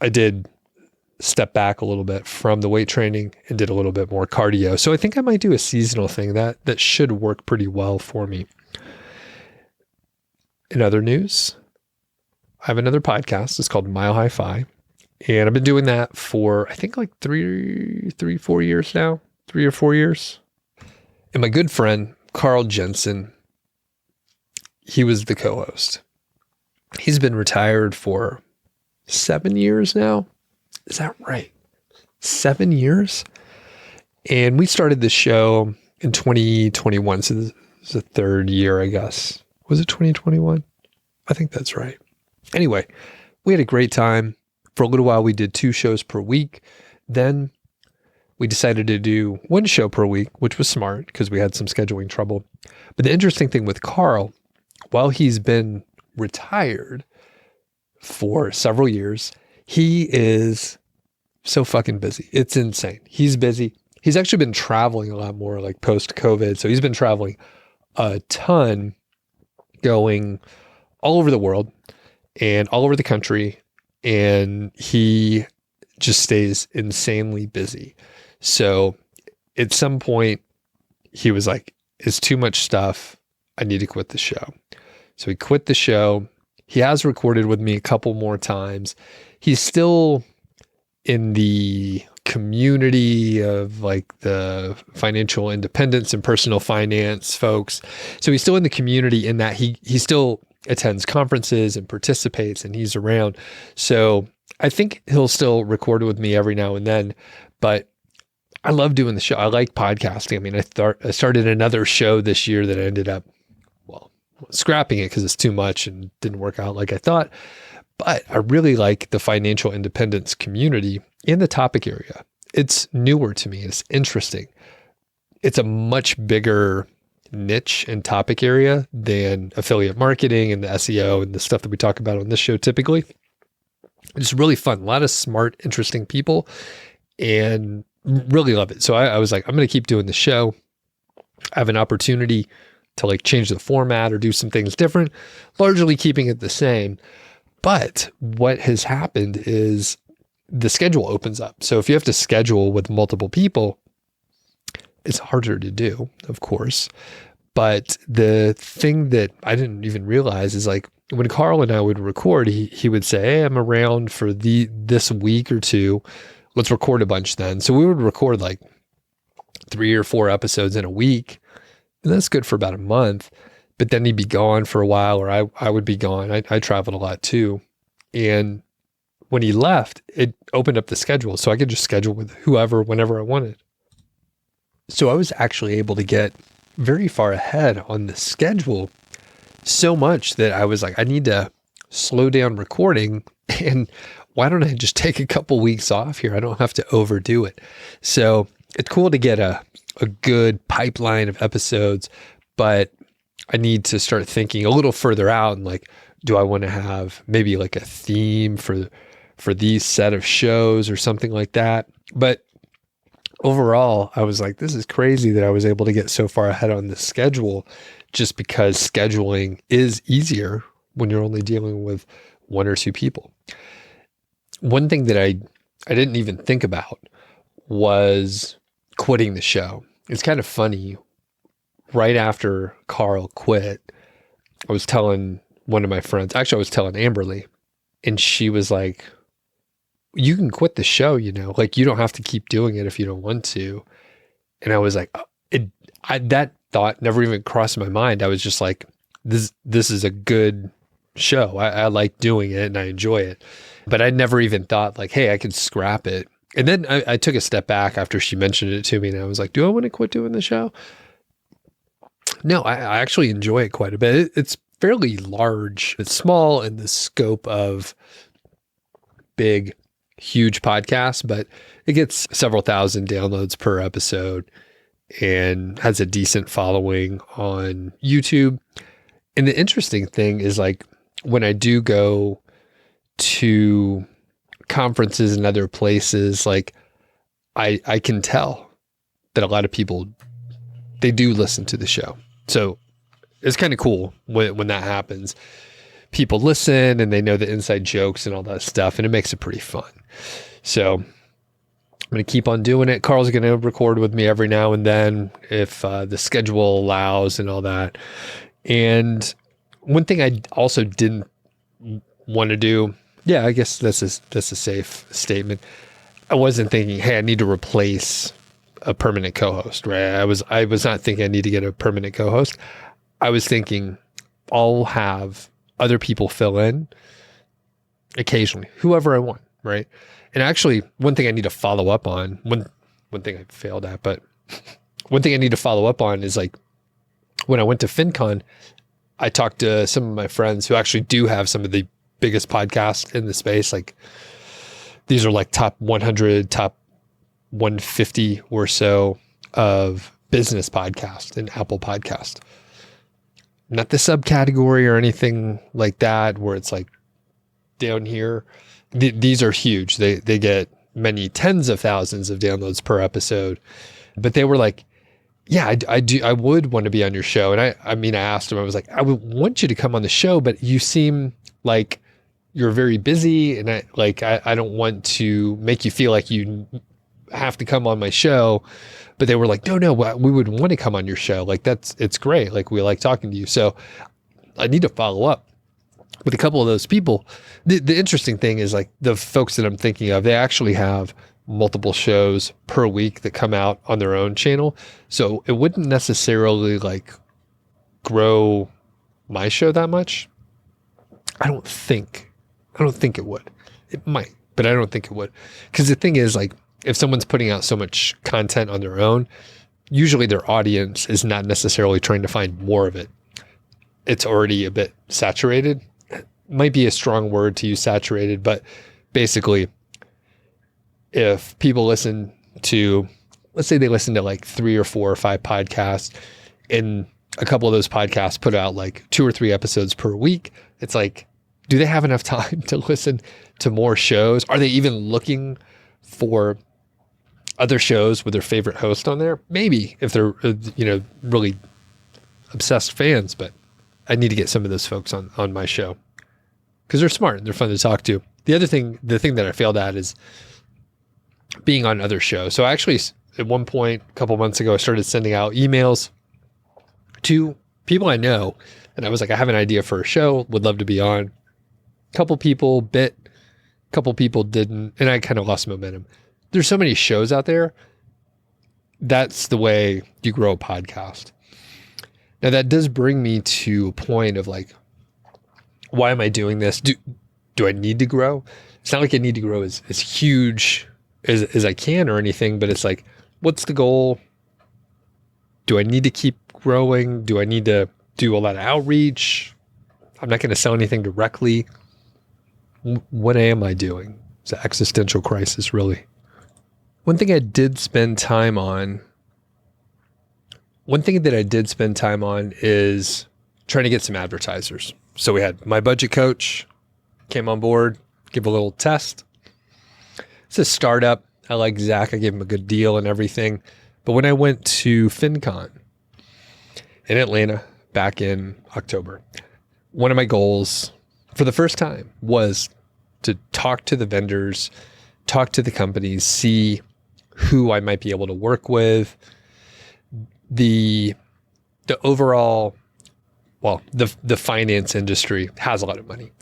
I did step back a little bit from the weight training and did a little bit more cardio. So I think I might do a seasonal thing that should work pretty well for me. In other news, I have another podcast. It's called Mile High Fi. And I've been doing that for, I think like 4 years now, 3 or 4 years. And my good friend, Carl Jensen, he was the co-host. He's been retired for 7 years now. Is that right? 7 years? And we started this show in 2021. So this is the 3rd year, I guess. Was it 2021? I think that's right. Anyway, we had a great time. For a little while, we did 2 shows per week. Then we decided to do 1 show per week, which was smart because we had some scheduling trouble. But the interesting thing with Carl, while he's been retired for several years, he is so fucking busy. It's insane. He's busy. He's actually been traveling a lot more, like post-COVID. So he's been traveling a ton, going all over the world and all over the country. And he just stays insanely busy. So at some point, he was like, it's too much stuff. I need to quit the show. So he quit the show. He has recorded with me a couple more times. He's still in the community of like the financial independence and personal finance folks. So he's still in the community in that he still attends conferences and participates and he's around. So I think he'll still record with me every now and then, but I love doing the show. I like podcasting. I mean, I started another show this year that I ended up, scrapping it because it's too much and didn't work out like I thought. But I really like the financial independence community in the topic area. It's newer to me. It's interesting. It's a much bigger niche and topic area than affiliate marketing and the SEO and the stuff that we talk about on this show typically. It's really fun. A lot of smart, interesting people and really love it. So I was like, I'm going to keep doing the show. I have an opportunity to like change the format or do some things different, largely keeping it the same. But what has happened is the schedule opens up. So if you have to schedule with multiple people, it's harder to do, of course. But the thing that I didn't even realize is like when Carl and I would record, he would say, hey, I'm around for this week or 2. Let's record a bunch then. So we would record like 3 or 4 episodes in a week. And that's good for about a month. But then he'd be gone for a while, or I would be gone. I traveled a lot too. And when he left, it opened up the schedule. So I could just schedule with whoever, whenever I wanted. So I was actually able to get very far ahead on the schedule, so much that I was like, I need to slow down recording. And why don't I just take a couple weeks off here? I don't have to overdo it. So it's cool to get a good pipeline of episodes, but I need to start thinking a little further out and like, do I want to have maybe like a theme for these set of shows or something like that? But overall, I was like, this is crazy that I was able to get so far ahead on the schedule just because scheduling is easier when you're only dealing with 1 or 2 people. One thing that I didn't even think about was quitting the show. It's kind of funny. Right after Carl quit, I was telling one of my friends, actually I was telling Amberly, and she was like, you can quit the show, like you don't have to keep doing it if you don't want to. And I was like, that thought never even crossed my mind. I was just like, this is a good show. I like doing it and I enjoy it. But I never even thought like, hey, I could scrap it. And then I took a step back after she mentioned it to me, and I was like, do I want to quit doing the show? No, I actually enjoy it quite a bit. It's fairly large. It's small in the scope of big, huge podcasts, but it gets several thousand downloads per episode and has a decent following on YouTube. And the interesting thing is like when I do go to conferences and other places, like I can tell that a lot of people, they do listen to the show. So it's kind of cool when that happens. People listen and they know the inside jokes and all that stuff, and it makes it pretty fun. So I'm going to keep on doing it. Carl's going to record with me every now and then if the schedule allows and all that. And one thing I also didn't want to do, yeah, I guess that's a safe statement. I wasn't thinking, hey, I need to replace a permanent co-host, right? I was not thinking I need to get a permanent co-host. I was thinking I'll have other people fill in occasionally, whoever I want, right? And actually, one thing I need to follow up on, one thing I failed at, but one thing I need to follow up on is like when I went to FinCon, I talked to some of my friends who actually do have some of the biggest podcasts in the space. Like these are like top 100, top 150 or so of business podcasts in Apple Podcast. Not the subcategory or anything like that where it's like down here. These are huge. They get many tens of thousands of downloads per episode. But they were like, yeah, I would want to be on your show. And I asked them, I was like, I would want you to come on the show, but you seem like you're very busy, and I don't want to make you feel like you have to come on my show. But they were like, no, we would want to come on your show. Like it's great. Like we like talking to you. So I need to follow up with a couple of those people. The interesting thing is like the folks that I'm thinking of, they actually have multiple shows per week that come out on their own channel. So it wouldn't necessarily like grow my show that much. I don't think it would. It might, but I don't think it would. Because the thing is, like, if someone's putting out so much content on their own, usually their audience is not necessarily trying to find more of it. It's already a bit saturated. Might be a strong word to use, saturated, but basically, if people listen to, let's say they listen to like 3 or 4 or 5 podcasts, and a couple of those podcasts put out like 2 or 3 episodes per week, it's like, do they have enough time to listen to more shows? Are they even looking for other shows with their favorite host on there? Maybe if they're, really obsessed fans, but I need to get some of those folks on my show because they're smart and they're fun to talk to. The thing that I failed at is being on other shows. So actually at one point, a couple months ago, I started sending out emails to people I know. And I was like, I have an idea for a show, would love to be on. Couple people bit, couple people didn't, and I kind of lost momentum. There's so many shows out there. That's the way you grow a podcast. Now that does bring me to a point of like, why am I doing this? Do I need to grow? It's not like I need to grow as huge as I can or anything, but it's like, what's the goal? Do I need to keep growing? Do I need to do a lot of outreach? I'm not going to sell anything directly. What am I doing? It's an existential crisis, really. One thing that I did spend time on is trying to get some advertisers. So we had my budget coach came on board, give a little test. It's a startup. I like Zach. I gave him a good deal and everything. But when I went to FinCon in Atlanta back in October, one of my goals for the first time was to talk to the vendors, talk to the companies, see who I might be able to work with. The overall, the finance industry has a lot of money.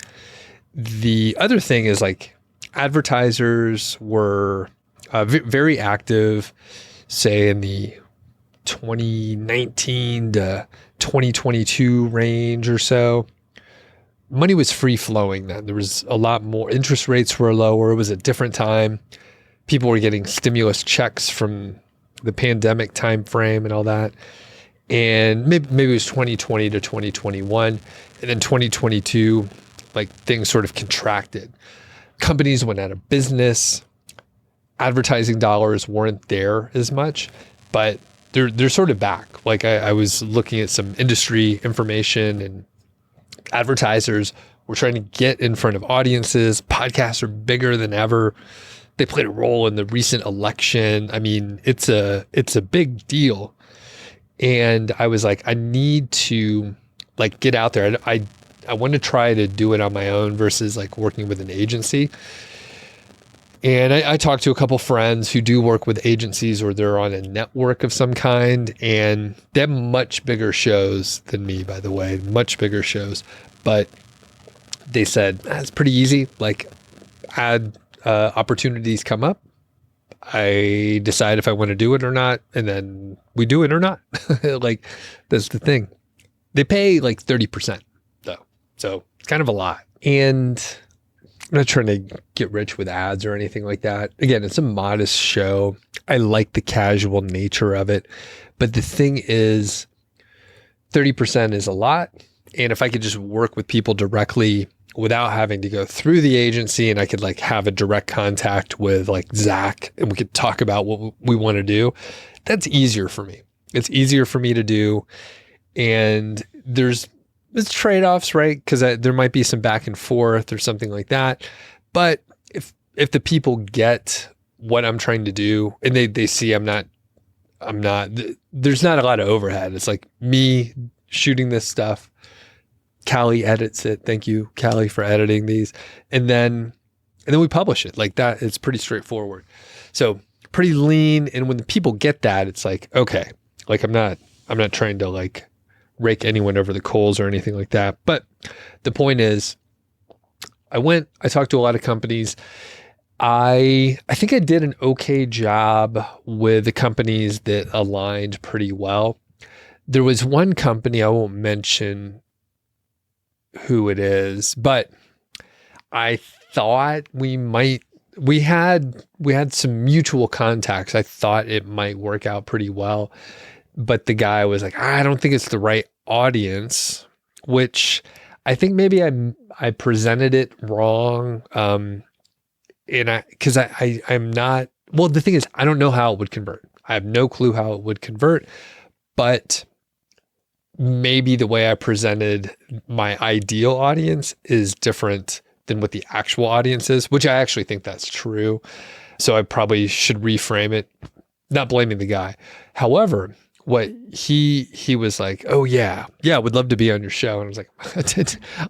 The other thing is like, advertisers were very active, say in the 2019 to 2022 range or so. Money was free flowing then. There was a lot more. Interest rates were lower. It was a different time. People were getting stimulus checks from the pandemic time frame and all that. And maybe it was 2020 to 2021. And then 2022, like things sort of contracted. Companies went out of business. Advertising dollars weren't there as much, but they're sort of back. Like I was looking at some industry information, and advertisers were trying to get in front of audiences. Podcasts are bigger than ever. They played a role in the recent election. I mean, it's a big deal. And I was like, I need to like get out there. I want to try to do it on my own versus like working with an agency. And I talked to a couple friends who do work with agencies, or they're on a network of some kind, and they have much bigger shows than me, by the way, much bigger shows. But they said, it's pretty easy. Like ad opportunities come up. I decide if I want to do it or not, and then we do it or not. Like that's the thing. They pay like 30% though. So it's kind of a lot. And I'm not trying to get rich with ads or anything like that. Again, it's a modest show. I like the casual nature of it. But the thing is, 30% is a lot. And if I could just work with people directly without having to go through the agency, and I could like have a direct contact with like Zach, and we could talk about what we want to do, that's easier for me. It's easier for me to do. And there's trade-offs, right? Because there might be some back and forth or something like that. But if the people get what I'm trying to do, and they see I'm not, there's not a lot of overhead. It's like me shooting this stuff. Callie edits it. Thank you, Callie, for editing these. And then we publish it like that. It's pretty straightforward. So pretty lean. And when the people get that, it's like, okay, like I'm not trying to like rake anyone over the coals or anything like that. But the point is, I talked to a lot of companies. I think I did an okay job with the companies that aligned pretty well. There was one company, I won't mention who it is, but I thought we had some mutual contacts. I thought it might work out pretty well. But the guy was like, I don't think it's the right audience, which I think maybe I presented it wrong. I'm not, well, the thing is, I don't know how it would convert. I have no clue how it would convert, but maybe the way I presented my ideal audience is different than what the actual audience is, which I actually think that's true. So I probably should reframe it, not blaming the guy. However, what he was like, oh yeah, would love to be on your show. And I was like,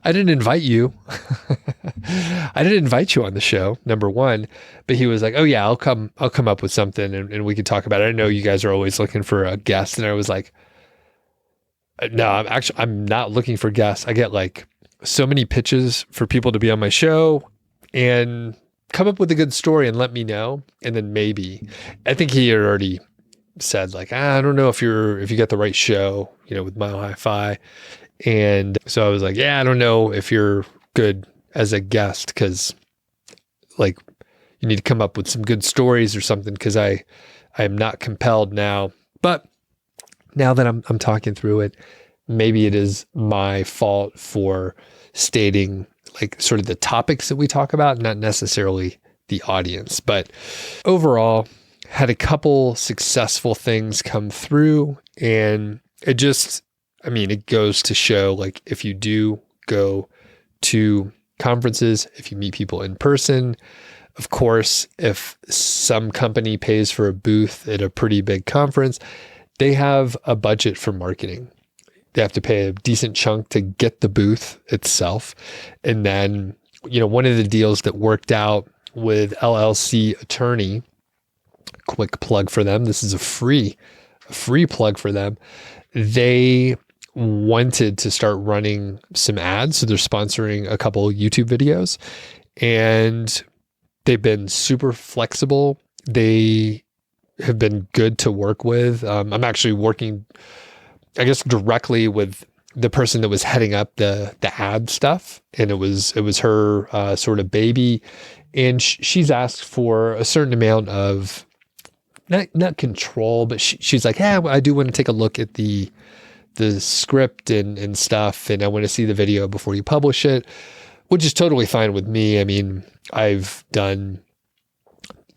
I didn't invite you. I didn't invite you on the show, number one. But he was like, oh yeah, I'll come up with something and we can talk about it. I know you guys are always looking for a guest. And I was like, no, I'm not looking for guests. I get like so many pitches for people to be on my show, and come up with a good story and let me know. And then maybe, I think he had already said like, I don't know if you get the right show, with Mile High Fi. And so I was like, yeah, I don't know if you're good as a guest, because like you need to come up with some good stories or something, because I am not compelled now. But now that I'm talking through it, maybe it is my fault for stating like sort of the topics that we talk about, not necessarily the audience. But overall, had a couple successful things come through, and it goes to show, like, if you do go to conferences, if you meet people in person, of course, if some company pays for a booth at a pretty big conference, they have a budget for marketing. They have to pay a decent chunk to get the booth itself. And then, one of the deals that worked out with LLC Attorney, quick plug for them. This is a free plug for them. They wanted to start running some ads. So they're sponsoring a couple YouTube videos. And They've been super flexible. They have been good to work with. I'm actually working, I guess, directly with the person that was heading up the ad stuff. And it was her sort of baby. And she's asked for a certain amount of, not control, but she's like, yeah, I do want to take a look at the script and stuff. And I want to see the video before you publish it, which is totally fine with me. I mean, I've done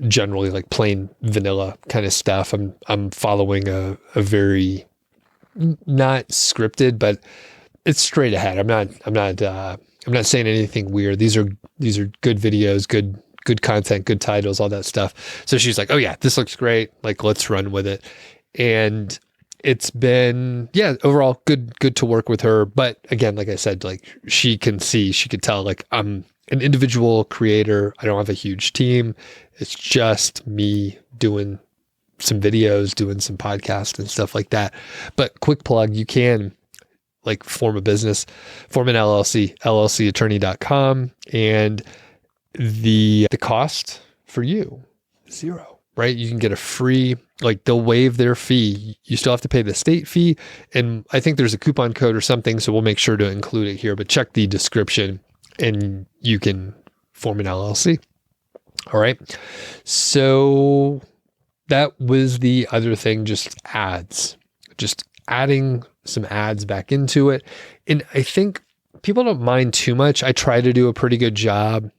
generally like plain vanilla kind of stuff. I'm following a very not scripted, but it's straight ahead. I'm not saying anything weird. These are good videos, good content, good titles, all that stuff. So she's like, oh yeah, this looks great. Like, let's run with it. And it's been, yeah, overall good to work with her. But again, like I said, like she could tell like I'm an individual creator. I don't have a huge team. It's just me doing some videos, doing some podcasts and stuff like that. But quick plug, you can like form a business, form an LLC, LLCattorney.com. And the cost for you, $0, right? You can get a free, like they'll waive their fee. You still have to pay the state fee. And I think there's a coupon code or something. So we'll make sure to include it here, but check the description and you can form an LLC. All right. So that was the other thing, just ads, just adding some ads back into it. And I think people don't mind too much. I try to do a pretty good job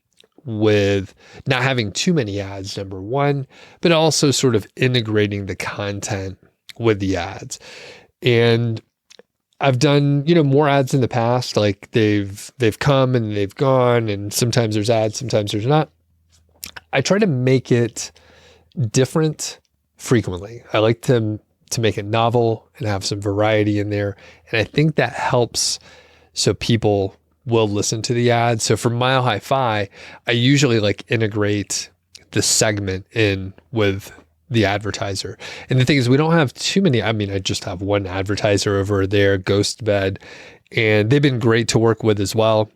with not having too many ads, number one, but also sort of integrating the content with the ads. And I've done, more ads in the past, like they've come and they've gone, and sometimes there's ads, sometimes there's not. I try to make it different frequently. I like to make it novel and have some variety in there. And I think that helps so people will listen to the ads. So for Mile High Fi, I usually like integrate the segment in with the advertiser. And the thing is, we don't have too many. I mean, I just have one advertiser over there, Ghost Bed, and they've been great to work with as well.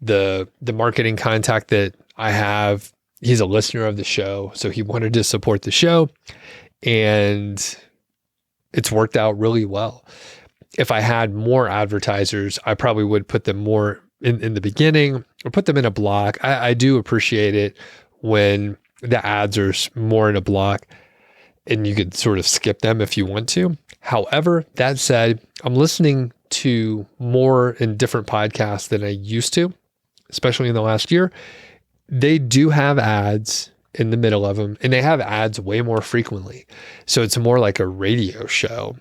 The marketing contact that I have, he's a listener of the show, so he wanted to support the show, and it's worked out really well. If I had more advertisers, I probably would put them more in the beginning or put them in a block. I do appreciate it when the ads are more in a block and you could sort of skip them if you want to. However, that said, I'm listening to more in different podcasts than I used to, especially in the last year. They do have ads in the middle of them, and they have ads way more frequently. So it's more like a radio show.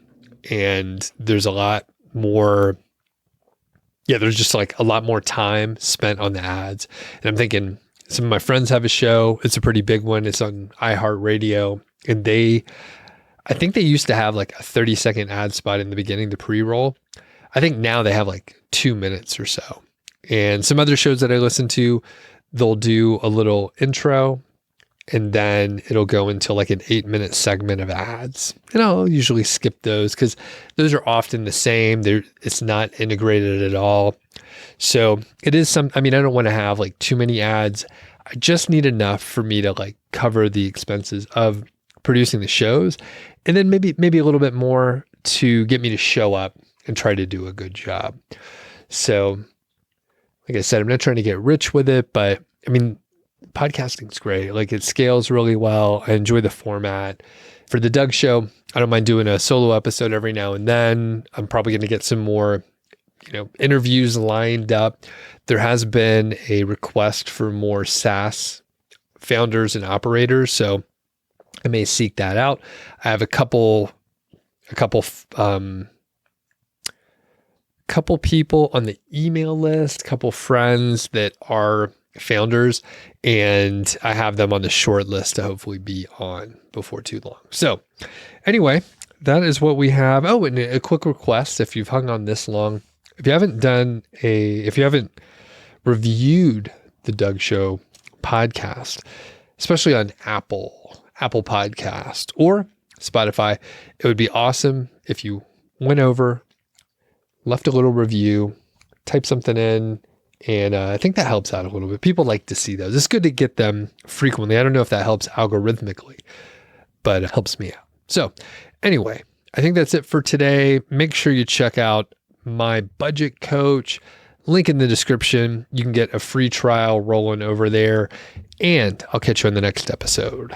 And there's a lot more, there's just like a lot more time spent on the ads. And I'm thinking some of my friends have a show. It's a pretty big one. It's on iHeartRadio. And I think they used to have like a 30-second ad spot in the beginning, the pre-roll. I think now they have like 2 minutes or so. And some other shows that I listen to, they'll do a little intro, and then it'll go into like an 8-minute segment of ads. And I'll usually skip those because those are often the same. It's not integrated at all. So it is I don't want to have like too many ads. I just need enough for me to like cover the expenses of producing the shows. And then maybe a little bit more to get me to show up and try to do a good job. So like I said, I'm not trying to get rich with it, but I mean, podcasting's great. Like it scales really well. I enjoy the format. For the Doug Show, I don't mind doing a solo episode every now and then. I'm probably going to get some more, interviews lined up. There has been a request for more SaaS founders and operators, so I may seek that out. I have a couple people on the email list, couple friends that are founders, and I have them on the short list to hopefully be on before too long. So anyway, that is what we have. Oh, and a quick request. If you've hung on this long, if you haven't reviewed the Doug Show podcast, especially on Apple Podcast or Spotify, it would be awesome if you went over, left a little review, type something in. And I think that helps out a little bit. People like to see those. It's good to get them frequently. I don't know if that helps algorithmically, but it helps me out. So anyway, I think that's it for today. Make sure you check out my budget coach. Link in the description. You can get a free trial rolling over there. And I'll catch you on the next episode.